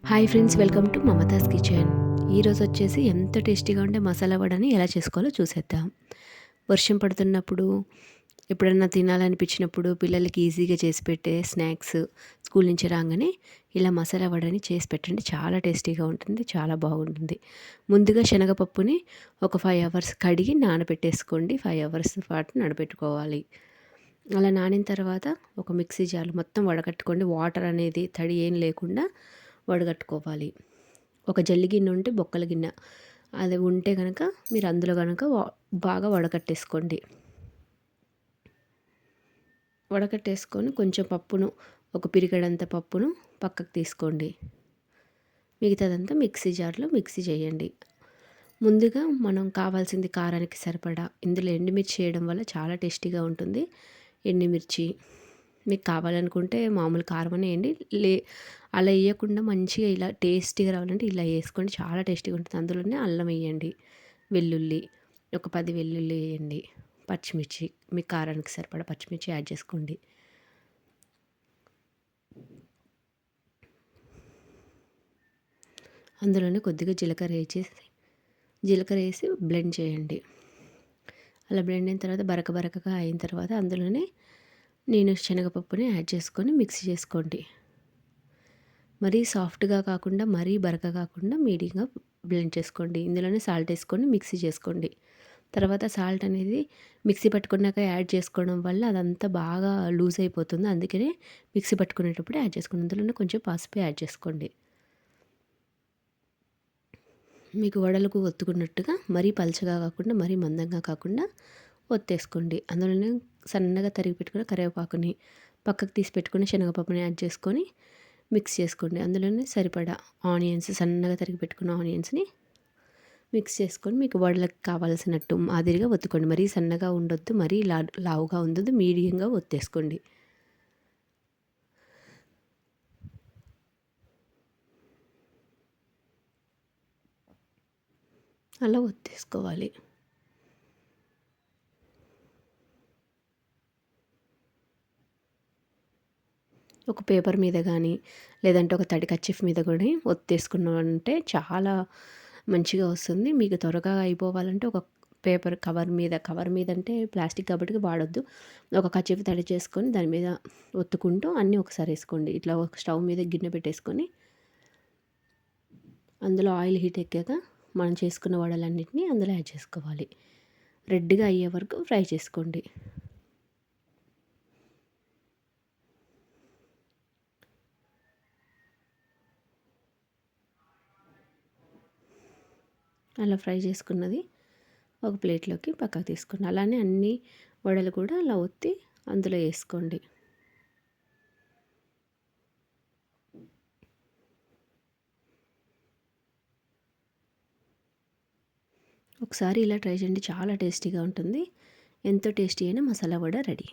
Hi friends, welcome to Mamata's kitchen. ఈరోజు వచ్చేసి ఎంత టేస్టీగా ఉండే మసాలా వడని ఎలా చేసుకోవాలో చూసేద్దాం. వర్షం పడుతున్నప్పుడు ఎప్పుడన్నా తినాలనిపించినప్పుడు పిల్లలకి ఈజీగా చేసి పెట్టే స్నాక్స్, స్కూల్ నుంచి రాగానే ఇలా మసాలా వడని చేసి పెట్టండి. చాలా టేస్టీగా ఉంటుంది, చాలా బాగుంటుంది. ముందుగా శనగపప్పుని ఒక 5 అవర్స్ కడిగి నానబెట్టేసుకోండి. 5 అవర్స్ పాటు నానబెట్టుకోవాలి. అలా నానిన తర్వాత ఒక మిక్సీ జార్లో మొత్తం వడకట్టుకోండి. వాటర్ అనేది తడి ఏం లేకుండా వడగట్టుకోవాలి. ఒక జల్లి గిన్నె ఉంటే బొక్కల గిన్నె అది ఉంటే కనుక మీరు అందులో కనుక బాగా వడకట్టేసుకోండి. వడకట్టేసుకొని కొంచెం పప్పును, ఒక పిరికెడంత పప్పును పక్కకు తీసుకోండి. మిగతాదంతా మిక్సీ జార్లో మిక్సీ చేయండి. ముందుగా మనం కావాల్సింది కారానికి సరిపడా ఇందులో ఎండుమిర్చి వేయడం వల్ల చాలా టేస్టీగా ఉంటుంది. ఎండుమిర్చి మీకు కావాలనుకుంటే మామూలు కారం అని వేయండి. అలా వేయకుండా మంచిగా ఇలా టేస్టీగా రావాలంటే ఇలా వేసుకోండి, చాలా టేస్టీగా ఉంటుంది. అందులోనే అల్లం వేయండి, వెల్లుల్లి ఒక 10 వెల్లుల్లి వేయండి, పచ్చిమిర్చి మీ కారానికి సరిపడా పచ్చిమిర్చి యాడ్ చేసుకోండి. అందులోనే కొద్దిగా జీలకర్ర వేసి బ్లెండ్ చేయండి. అలా బ్లెండ్ అయిన తర్వాత బరకగా అయిన తర్వాత అందులోనే నేను శనగపప్పుని యాడ్ చేసుకొని మిక్సీ చేసుకోండి. మరీ సాఫ్ట్గా కాకుండా మరీ బరక కాకుండా మీడియంగా బ్లెండ్ చేసుకోండి. ఇందులోనే సాల్ట్ వేసుకొని మిక్సీ చేసుకోండి. తర్వాత సాల్ట్ అనేది మిక్సీ పట్టుకున్నాక యాడ్ చేసుకోవడం వల్ల అదంతా బాగా లూజ్ అయిపోతుంది. అందుకనే మిక్సీ పట్టుకునేటప్పుడు యాడ్ చేసుకోండి. అందులోనే కొంచెం పసుపు యాడ్ చేసుకోండి. మీకు వడలకు ఒత్తుకున్నట్టుగా మరీ పలచగా కాకుండా మరీ మందంగా కాకుండా ఒత్తేసుకోండి. అందులోనే సన్నగా తరిగి పెట్టుకుని కరివేపాకుని పక్కకు తీసి పెట్టుకుని శనగపప్పుని యాడ్ చేసుకొని మిక్స్ చేసుకోండి. అందులోనే సరిపడా ఆనియన్స్, సన్నగా తరిగి పెట్టుకున్న ఆనియన్స్ని మిక్స్ చేసుకొని మీకు వడలకు కావాల్సినట్టు మాదిరిగా ఒత్తుకోండి. మరీ సన్నగా ఉండొద్దు, మరీ లావుగా ఉండొద్దు, మీడియంగా ఒత్తేసుకోండి. అలా ఒత్తేసుకోవాలి. ఒక పేపర్ మీద కానీ లేదంటే ఒక తడి కర్చీఫ్ మీద కూడా ఒత్తేసుకున్నామంటే చాలా మంచిగా వస్తుంది. మీకు త్వరగా అయిపోవాలంటే ఒక పేపర్ కవర్ మీద అంటే ప్లాస్టిక్ కాబట్టి వాడొద్దు. ఒక కర్చీఫ్ తడి చేసుకొని దాని మీద ఒత్తుకుంటూ అన్నీ ఒకసారి వేసుకోండి. ఇట్లా ఒక స్టవ్ మీద గిన్నె పెట్టేసుకొని అందులో ఆయిల్ హీట్ ఎక్కాక మనం చేసుకున్న వడలన్నిటిని అందులో యాడ్ చేసుకోవాలి. రెడ్గా అయ్యే వరకు ఫ్రై చేసుకోండి. అలా ఫ్రై చేసుకున్నది ఒక ప్లేట్లోకి పక్కకు తీసుకోండి. అలానే అన్ని వడలు కూడా అలా ఒత్తి అందులో వేసుకోండి. ఒకసారి ఇలా ట్రై చేయండి, చాలా టేస్టీగా ఉంటుంది. ఎంతో టేస్టీ అయిన మసాలా వడ రెడీ.